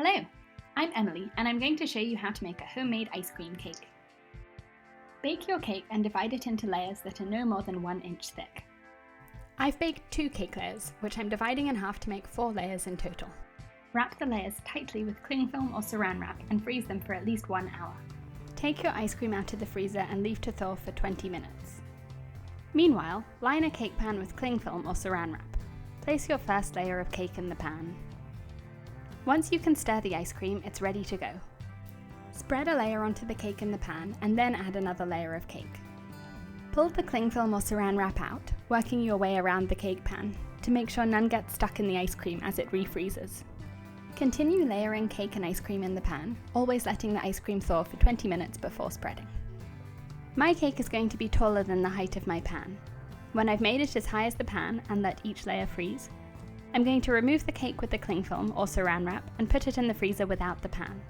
Hello, I'm Emily and I'm going to show you how to make a homemade ice cream cake. Bake your cake and divide it into layers that are no more than 1 inch thick. I've baked 2 cake layers, which I'm dividing in half to make 4 layers in total. Wrap the layers tightly with cling film or saran wrap and freeze them for at least 1 hour. Take your ice cream out of the freezer and leave to thaw for 20 minutes. Meanwhile, line a cake pan with cling film or saran wrap. Place your first layer of cake in the pan. Once you can stir the ice cream, it's ready to go. Spread a layer onto the cake in the pan and then add another layer of cake. Pull the cling film or saran wrap out, working your way around the cake pan to make sure none gets stuck in the ice cream as it refreezes. Continue layering cake and ice cream in the pan, always letting the ice cream thaw for 20 minutes before spreading. My cake is going to be taller than the height of my pan. When I've made it as high as the pan and let each layer freeze, I'm going to remove the cake with the cling film or saran wrap and put it in the freezer without the pan.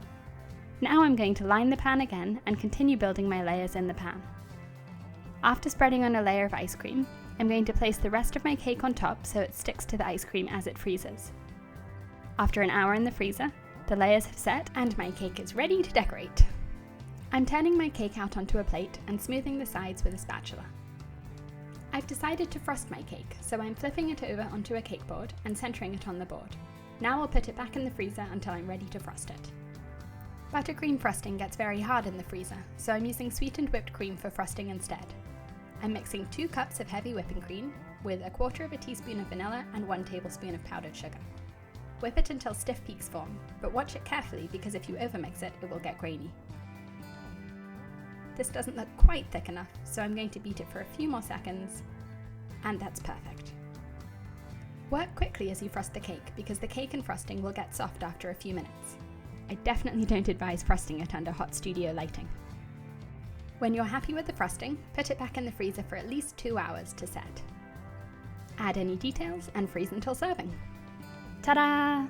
Now I'm going to line the pan again and continue building my layers in the pan. After spreading on a layer of ice cream, I'm going to place the rest of my cake on top so it sticks to the ice cream as it freezes. After an hour in the freezer, the layers have set and my cake is ready to decorate. I'm turning my cake out onto a plate and smoothing the sides with a spatula. I've decided to frost my cake, so I'm flipping it over onto a cake board and centering it on the board. Now I'll put it back in the freezer until I'm ready to frost it. Buttercream frosting gets very hard in the freezer, so I'm using sweetened whipped cream for frosting instead. I'm mixing 2 cups of heavy whipping cream with 1/4 teaspoon of vanilla and 1 tablespoon of powdered sugar. Whip it until stiff peaks form, but watch it carefully because if you overmix it, it will get grainy. This doesn't look quite thick enough, so I'm going to beat it for a few more seconds, and that's perfect. Work quickly as you frost the cake because the cake and frosting will get soft after a few minutes. I definitely don't advise frosting it under hot studio lighting. When you're happy with the frosting, put it back in the freezer for at least 2 hours to set. Add any details and freeze until serving. Ta-da!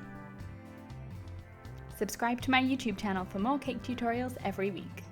Subscribe to my YouTube channel for more cake tutorials every week.